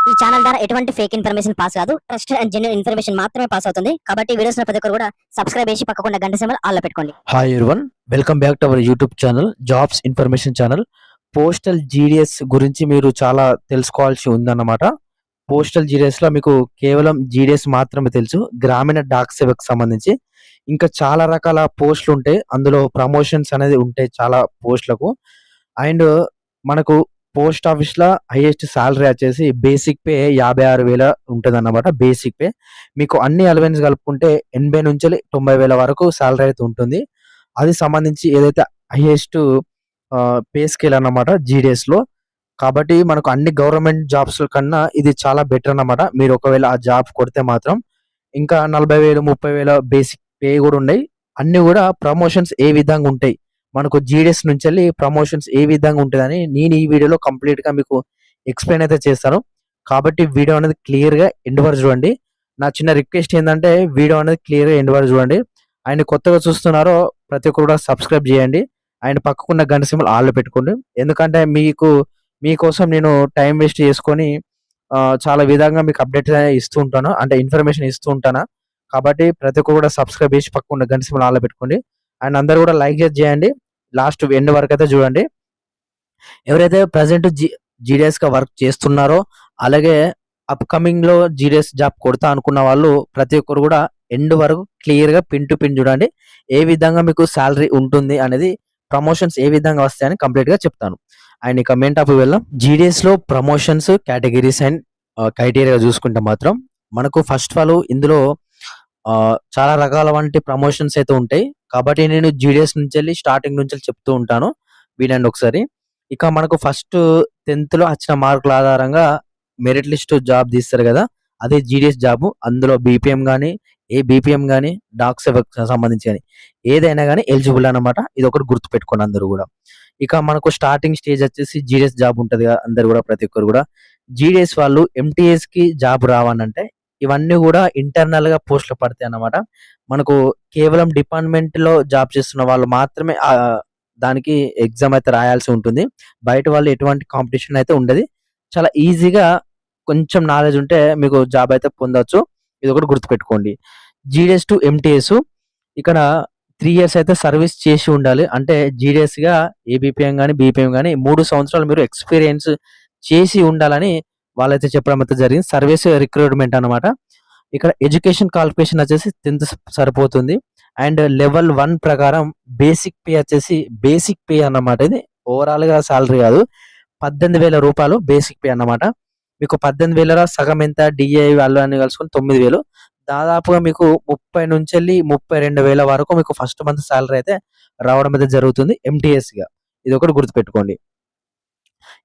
ఈ ఛానల్ ద్వారా ఎటువంటి ఫేక్ ఇన్ఫర్మేషన్ పాస్ కాదు. ట్రస్టెడ్ అండ్ జెన్యూన్ ఇన్ఫర్మేషన్ మాత్రమే పాస్ అవుతుంది. కాబట్టి వీడియోస్ ప్రతి ఒక్కరు కూడా సబ్స్క్రైబ్ చేసి పక్కకున్న గంట సింబల్ ఆల్ లో పెట్టుకోండి. Hi everyone, welcome back to our YouTube channel jobs information channel. Postal GDS గురించి మీరు చాలా తెలుసుకోవాల్సి ఉందన్నమాట. పోస్టల్ జీడిఎస్ లో మీకు కేవలం జీడిఎస్ మాత్రమే తెలుసు. గ్రామీణ డాక్ సేవకు సంబంధించి ఇంకా చాలా రకాల పోస్టులు ఉంటాయి. అందులో ప్రమోషన్స్ అనేది ఉంటాయి చాలా పోస్టులకు. అండ్ మనకు పోస్ట్ ఆఫీస్ లో హైయెస్ట్ సాలరీ వచ్చేసి బేసిక్ పే 56,000 ఉంటుంది అన్నమాట. బేసిక్ పే మీకు అన్ని అలవెన్స్ కలుపుకుంటే 80 నుంచి 90,000 వరకు సాలరీ అయితే ఉంటుంది. అది సంబంధించి ఏదైతే హైయెస్ట్ పే స్కేల్ అన్నమాట జీడిఎస్ లో. కాబట్టి మనకు అన్ని గవర్నమెంట్ జాబ్స్ కన్నా ఇది చాలా బెటర్ అన్నమాట. మీరు ఒకవేళ ఆ జాబ్ కొడితే మాత్రం ఇంకా 40,000 30,000 బేసిక్ పే కూడా ఉన్నాయి. అన్ని కూడా ప్రమోషన్స్ ఏ విధంగా ఉంటాయి, మనకు జీడిఎస్ నుంచి వెళ్ళి ప్రమోషన్స్ ఏ విధంగా ఉంటుందని నేను ఈ వీడియోలో కంప్లీట్ గా మీకు ఎక్స్ప్లెయిన్ అయితే చేస్తాను. కాబట్టి వీడియో అనేది క్లియర్ గా ఎండ్ వరకు చూడండి. నా చిన్న రిక్వెస్ట్ ఏంటంటే వీడియో అనేది క్లియర్ గా ఎండ్ వరకు చూడండి. ఆయన కొత్తగా చూస్తున్నారో ప్రతి ఒక్కరు కూడా సబ్స్క్రైబ్ చేయండి. ఆయన పక్కకున్న గంట సింబల్ ఆల్లో పెట్టుకోండి. ఎందుకంటే మీకోసం నేను టైం వేస్ట్ చేసుకొని చాలా విధంగా మీకు అప్డేట్ ఇస్తూ ఉంటాను, అంటే ఇన్ఫర్మేషన్ ఇస్తూ ఉంటాను. కాబట్టి ప్రతి ఒక్కరు కూడా సబ్స్క్రైబ్ చేసి పక్కకున్న గంట సింబల్ ఆల్లో పెట్టుకోండి. అండ్ అందరూ కూడా లైక్ చేయండి. లాస్ట్ ఎండ్ వరకు అయితే చూడండి. ఎవరైతే ప్రజెంట్ జీడిఎస్ గా వర్క్ చేస్తున్నారో అలాగే అప్కమింగ్ లో జీడిఎస్ జాబ్ కొడతా అనుకున్న వాళ్ళు ప్రతి ఒక్కరు కూడా ఎండ్ వరకు క్లియర్ గా పిన్ టు పిన్ చూడండి. ఏ విధంగా మీకు శాలరీ ఉంటుంది అనేది, ప్రమోషన్స్ ఏ విధంగా వస్తాయని కంప్లీట్ గా చెప్తాను. అండ్ ఇక మెయిన్ టాపిక్ వెళ్దాం. జీడిఎస్ లో ప్రమోషన్స్ కేటగిరీస్ అండ్ క్రైటీరియా చూసుకుంటే మాత్రం మనకు ఫస్ట్ ఆఫ్ ఆల్ ఇందులో చాలా రకాల వంటి ప్రమోషన్స్ అయితే ఉంటాయి. కాబట్టి నేను జీడిఎస్ నుంచి వెళ్ళి స్టార్టింగ్ నుంచి చెప్తూ ఉంటాను, వినండి ఒకసారి. ఇక మనకు ఫస్ట్ 10th లో వచ్చిన మార్కుల ఆధారంగా మెరిట్ లిస్ట్ జాబ్ తీస్తారు కదా, అదే జీడిఎస్ జాబ్. అందులో బీపీఎం కానీ బీపీఎం కానీ డాక్ సేవకు సంబంధించి కానీ ఏదైనా కానీ ఎలిజిబుల్ అన్నమాట. ఇది ఒకటి గుర్తు పెట్టుకోండి అందరూ కూడా. ఇక మనకు స్టార్టింగ్ స్టేజ్ వచ్చేసి జీడిఎస్ జాబ్ ఉంటది కదా, అందరు కూడా ప్రతి ఒక్కరు కూడా. జీడిఎస్ వాళ్ళు ఎంటీఎస్ కి జాబ్ రావాలంటే ఇవన్నీ కూడా ఇంటర్నల్ గా పోస్టులు పడతాయి అన్నమాట. మనకు కేవలం డిపార్ట్మెంట్ లో జాబ్ చేస్తున్న వాళ్ళు మాత్రమే దానికి ఎగ్జామ్ అయితే రాయాల్సి ఉంటుంది. బయట వాళ్ళు ఎటువంటి కాంపిటీషన్ అయితే ఉండదు. చాలా ఈజీగా కొంచెం నాలెడ్జ్ ఉంటే మీకు జాబ్ అయితే పొందొచ్చు. ఇది ఒకటి గుర్తుపెట్టుకోండి. జీడిఎస్ టు ఎంటీఎస్ ఇక్కడ 3 years అయితే సర్వీస్ చేసి ఉండాలి. అంటే జీడిఎస్ గా ఏబిపిఎం కానీ బీపీఎం కానీ 3 సంవత్సరాలు మీరు ఎక్స్పీరియన్స్ చేసి ఉండాలని వాళ్ళైతే చెప్పడం అయితే జరిగింది. సర్వీస్ రిక్రూట్మెంట్ అనమాట. ఇక్కడ ఎడ్యుకేషన్ క్వాలిఫికేషన్ వచ్చేసి 10th సరిపోతుంది. అండ్ లెవెల్ 1 ప్రకారం బేసిక్ పే వచ్చేసి బేసిక్ పే అన్నమాట. ఇది ఓవరాల్ గా సాలరీ కాదు, 18,000 రూపాయలు బేసిక్ పే అన్నమాట. మీకు 18,000 సగం ఎంత డిఏ వాళ్ళు అని కలుసుకొని 9,000, దాదాపుగా మీకు 30 నుంచి 32,000 వరకు మీకు ఫస్ట్ మంత్ సాలరీ అయితే రావడం అయితే జరుగుతుంది ఎంటీఎస్ గా. ఇది ఒకటి గుర్తుపెట్టుకోండి.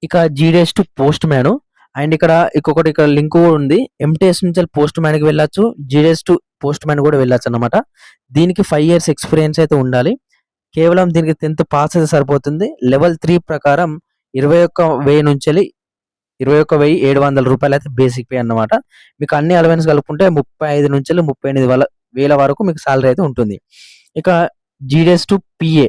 ఇక GDS to post man. And ఇక్కడ ఇంకొకటి ఇక్కడ లింక్ కూడా ఉంది. ఎంటీఎస్ నుంచి పోస్ట్ మ్యాన్ కి వెళ్ళొచ్చు, జీడిఎస్ టు పోస్ట్ మ్యాన్ కూడా వెళ్ళొచ్చు అన్నమాట. దీనికి 5 years ఎక్స్పీరియన్స్ అయితే ఉండాలి. కేవలం దీనికి 10th పాస్ అయితే సరిపోతుంది. లెవెల్ 3 ప్రకారం 21,000 నుంచి 21,700 రూపాయలు అయితే బేసిక్ పే అన్నమాట. మీకు అన్ని అలవెన్స్ కలుపుకుంటే 35 నుంచి 38,000 వరకు మీకు సాలరీ అయితే ఉంటుంది. ఇక GDS to PA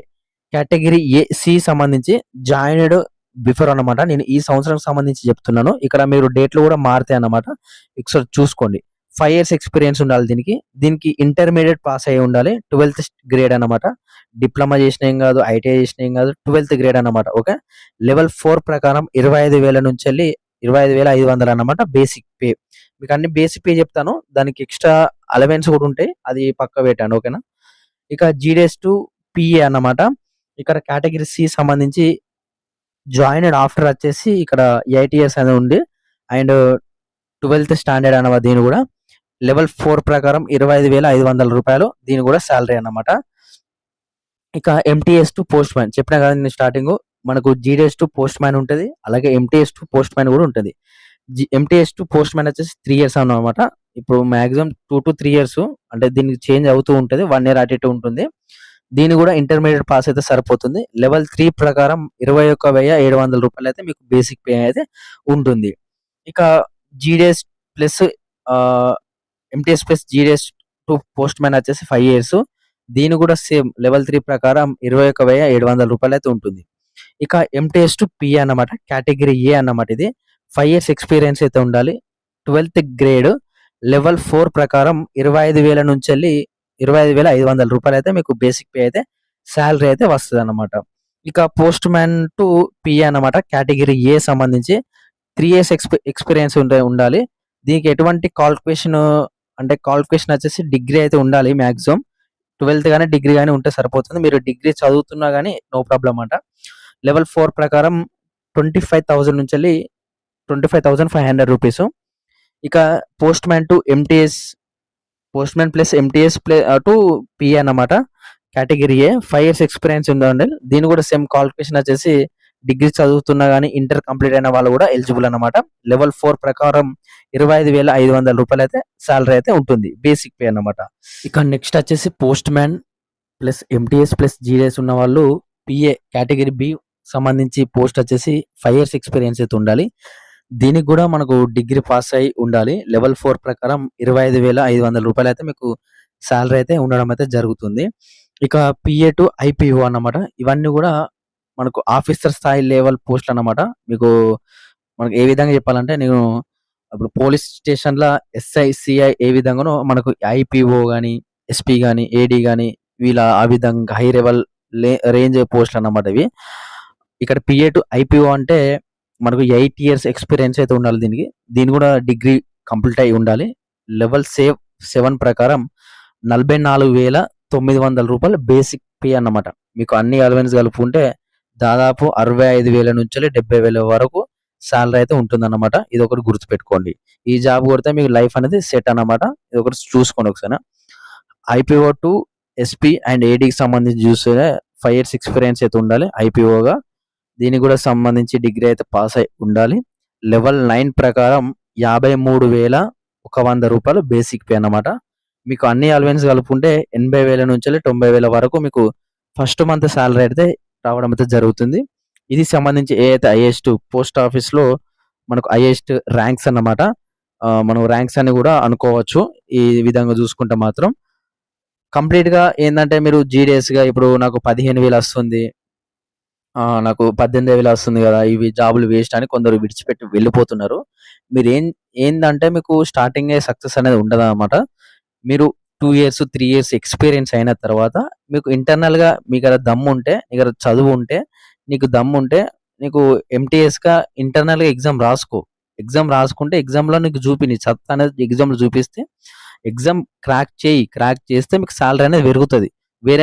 category C సంబంధించి జాయిన్డ్ బిఫోర్ అన్నమాట. నేను ఈ సంవత్సరం సంబంధించి చెప్తున్నాను. ఇక్కడ మీరు డేట్లు కూడా మారుతాయి అన్నమాట. ఒకసారి చూసుకోండి. 5 years ఎక్స్పీరియన్స్ ఉండాలి దీనికి ఇంటర్మీడియట్ పాస్ అయ్యి ఉండాలి. 12th గ్రేడ్ అన్నమాట. డిప్లొమా చేసిన ఏం కాదు, ఐటీఐ చేసిన ఏం కాదు, 12th గ్రేడ్ అన్నమాట. ఓకే. లెవెల్ 4 ప్రకారం 25,000 నుంచి 25,500 అన్నమాట బేసిక్ పే. మీకు అన్ని బేసిక్ పే చెప్తాను, దానికి ఎక్స్ట్రా అలవెన్స్ కూడా ఉంటాయి, అది పక్క పెట్టాను. ఓకేనా. ఇక జీడిఎస్ టు పిఏ అన్నమాట. ఇక్కడ కేటగిరీ సి సంబంధించి జాయిన్ ఆఫ్టర్ వచ్చేసి ఇక్కడ 8 years అనేది ఉంది. అండ్ 12th స్టాండర్డ్ అన్నమాట. దీని కూడా లెవెల్ 4 ప్రకారం 25,500 రూపాయలు దీని కూడా శాలరీ అన్నమాట. ఇక ఎంటీఎస్ టు పోస్ట్ మ్యాన్ చెప్పినా కదా నేను స్టార్టింగ్, మనకు జీడిఎస్ టు పోస్ట్ మ్యాన్ ఉంటుంది, అలాగే ఎంటీఎస్ టు పోస్ట్ మ్యాన్ కూడా ఉంటుంది. ఎంటీఎస్ టు పోస్ట్ మ్యాన్ వచ్చేసి 3 years అన్నమాట. ఇప్పుడు మాక్సిమం 2 to 3 years, అంటే దీనికి చేంజ్ అవుతూ ఉంటుంది, 1 year అటు ఇటు ఉంటుంది. దీని కూడా ఇంటర్మీడియట్ పాస్ అయితే సరిపోతుంది. లెవెల్ 3 ప్రకారం 21,700 రూపాయలు అయితే మీకు బేసిక్ పే అయితే ఉంటుంది. ఇక GDS plus MTS plus GDS to post man వచ్చేసి 5 years. దీని కూడా సేమ్ లెవెల్ 3 ప్రకారం 21,700 రూపాయలు అయితే ఉంటుంది. ఇక ఎంటీఎస్ టు పి అన్నమాట, కేటగిరీ ఏ అన్నమాట. ఇది 5 ఇయర్స్ ఎక్స్పీరియన్స్ అయితే ఉండాలి. 12th గ్రేడ్ లెవెల్ 4 ప్రకారం 25,000 నుంచెల్లి 25,500 రూపాయలైతే మీకు బేసిక్ పే అయితే సాలరీ అయితే వస్తదన్నమాట. ఇక పోస్ట్ మ్యాన్ టు పిఏ అన్నమాట. కేటగిరీ ఏ సంబంధించి 3 ఇయర్స్ ఎక్స్పీరియన్స్ ఉండాలి. దీనికి ఎటువంటి క్వాలిఫికేషన్ వచ్చేసి డిగ్రీ అయితే ఉండాలి మాక్సిమం. 12th గాని, డిగ్రీ గాని ఉంటే సరిపోతుంది. మీరు డిగ్రీ చదువుతున్నా గాని నో ప్రాబ్లమ్ అంట. లెవెల్ 4 ప్రకారం 25,000 నుంచెల్లి 25,500 రూపీసు. ఇక post man to MTS, post man plus MTS to PA అన్నమాట. కేటగిరీ ఏ 5 ఇయర్స్ ఎక్స్పీరియన్స్ ఉందండి. దీని కూడా సేమ్ క్వాలిఫికేషన్ వచ్చేసి డిగ్రీ చదువుతున్నా గానీ, ఇంటర్ కంప్లీట్ అయిన వాళ్ళు కూడా ఎలిజిబుల్ అన్నమాట. లెవెల్ 4 ప్రకారం 25,500 రూపాయలైతే సాలరీ అయితే ఉంటుంది. బేసిక్ పే అన్నమాట. ఇక నెక్స్ట్ వచ్చేసి post man plus MTS plus GDS ఉన్న వాళ్ళు పిఏ కేటగిరీ బి సంబంధించి పోస్ట్ వచ్చేసి 5 ఇయర్స్ ఎక్స్పీరియన్స్ అయితే ఉండాలి. దీనికి కూడా మనకు డిగ్రీ పాస్ అయి ఉండాలి. లెవెల్ 4 ప్రకారం 25,500 రూపాయలైతే మీకు సాలరీ అయితే ఉండడం అయితే జరుగుతుంది. ఇక పిఏ టు ఐపీఓ అన్నమాట. ఇవన్నీ కూడా మనకు ఆఫీసర్ స్థాయి లెవెల్ పోస్టులు అన్నమాట. మనకు ఏ విధంగా చెప్పాలంటే, నేను ఇప్పుడు పోలీస్ స్టేషన్‌ల ఎస్ఐ, సిఐ ఏ విధంగానో మనకు ఐపీఓ గాని, ఎస్పీ గాని, ఏడీ గాని వీళ్ళ ఆ విధంగా హై లెవెల్ రేంజ్ పోస్టులు అన్నమాట ఇవి. ఇక్కడ పిఏ టు ఐపీఓ అంటే మనకు 8 ఇయర్స్ ఎక్స్పీరియన్స్ అయితే ఉండాలి దీనికి. దీని కూడా డిగ్రీ కంప్లీట్ అయి ఉండాలి. లెవెల్ 7 ప్రకారం 44,900 రూపాయలు బేసిక్ పే అన్నమాట. మీకు అన్ని అలవెన్స్ కలుపుకుంటే దాదాపు 65,000 నుంచి 70,000 వరకు సాలరీ అయితే ఉంటుందన్నమాట. ఇది ఒకటి గుర్తుపెట్టుకోండి. ఈ జాబ్ కొడితే మీకు లైఫ్ అనేది సెట్ అన్నమాట. ఇది ఒకటి చూసుకోండి ఒకసారి. ఐపీఓ టు ఎస్పీ అండ్ ఏడీకి సంబంధించి చూస్తే 5 ఇయర్స్ ఎక్స్పీరియన్స్ అయితే ఉండాలి ఐపీఓగా. దీనికి కూడా సంబంధించి డిగ్రీ అయితే పాస్ అయి ఉండాలి. లెవెల్ 9 ప్రకారం 53,100 రూపాయలు బేసిక్ పే అన్నమాట. మీకు అన్ని అలవెన్స్ కలుపుకుంటే 80,000 నుంచి 90,000 వరకు మీకు ఫస్ట్ మంత్ సాలరీ అయితే రావడం అయితే జరుగుతుంది. ఇది సంబంధించి ఏదైతే హైయెస్ట్ పోస్ట్ ఆఫీస్‌లో మనకు హైయెస్ట్ ర్యాంక్స్ అన్నమాట. మనం ర్యాంక్స్ అని కూడా అనుకోవచ్చు. ఈ విధంగా చూసుకుంటే మాత్రం కంప్లీట్‌గా ఏందంటే, మీరు జీడీఎస్‌గా ఇప్పుడు నాకు 15,000 వస్తుంది. నాకు 18,000 వస్తుంది కదా! ఇవి జాబులు వేస్ట్ అని కొందరు విడిచిపెట్టి వెళ్ళిపోతున్నారు. ఏందంటే మీకు స్టార్టింగే సక్సెస్ అనేది ఉండదన్నమాట. మీరు 2 ఇయర్స్, 3 ఇయర్స్ ఎక్స్‌పీరియన్స్ అయిన తర్వాత మీకు ఇంటర్నల్‌గా మీకడ దమ్ముంటే, నీకడ చదువుంటే, నీకు దమ్ముంటే నీకు ఎంటీఎస్‌గా ఇంటర్నల్‌గా ఎగ్జామ్ రాసుకో. ఎగ్జామ్ రాసుకుంటే ఎగ్జామ్‌లో నీకు నీ సత్తా అనేది ఎగ్జామ్‌లో చూపిస్తే ఎగ్జామ్ క్రాక్ చేయి. క్రాక్ చేస్తే మీకు సాలరీ అనేది పెరుగుతది.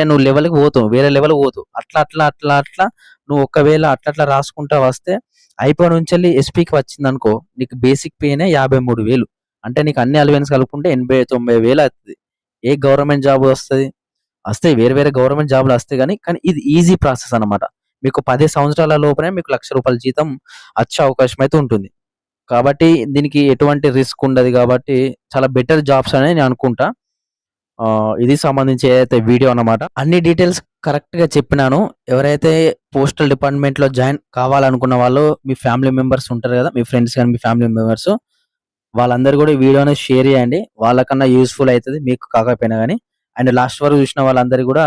నువ్వు లెవెల్‌కి పోతావు. వేరే లెవెల్‌కి పోతావు. అట్లా నువ్వు ఒకవేళ అట్లా రాసుకుంటా వస్తే ఐపీఓ నుంచెల్లి ఎస్పీకి వచ్చిందనుకో, నీకు బేసిక్ పేనే 53,000. అంటే నీకు అన్ని అలవెన్స్ కలుపుకుంటే 80,000-90,000 అవుతది. ఏ గవర్నమెంట్ జాబ్ వస్తది? వస్తాయి. వేరే గవర్నమెంట్ జాబ్‌లు వస్తాయి గానీ, ఇది ఈజీ ప్రాసెస్ అన్నమాట. మీకు 10 సంవత్సరాల లోపలే మీకు రూ. 1,00,000 జీతం వచ్చే అవకాశం అయితే ఉంటుంది. కాబట్టి దీనికి ఎటువంటి రిస్క్ ఉండదు కాబట్టి చాలా బెటర్ జాబ్స్ అని నేను అనుకుంటా. ఇది సంబంధించి ఏదైతే వీడియో అన్నమాట. అన్ని డీటెయిల్స్ కరెక్ట్‌గా చెప్పినాను. ఎవరైతే పోస్టల్ డిపార్ట్‌మెంట్‌లో జాయిన్ కావాలనుకున్న వాళ్ళు, మీ ఫ్యామిలీ మెంబర్స్ ఉంటారు కదా! మీ ఫ్రెండ్స్ గాని, మీ ఫ్యామిలీ మెంబర్స్ వాళ్ళందరూ కూడా ఈ వీడియోని షేర్ చేయండి. వాళ్ళకన్నా యూజ్‌ఫుల్ అయితది మీకు కాకపోయినా గాని. అండ్ లాస్ట్ వరకు చూసిన వాళ్ళందరికీ కూడా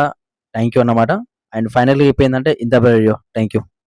థాంక్ యూ అన్నమాట. అండ్ ఫైనల్‌గా చెప్పేందంటే ఇంత వీడియో. Thank you.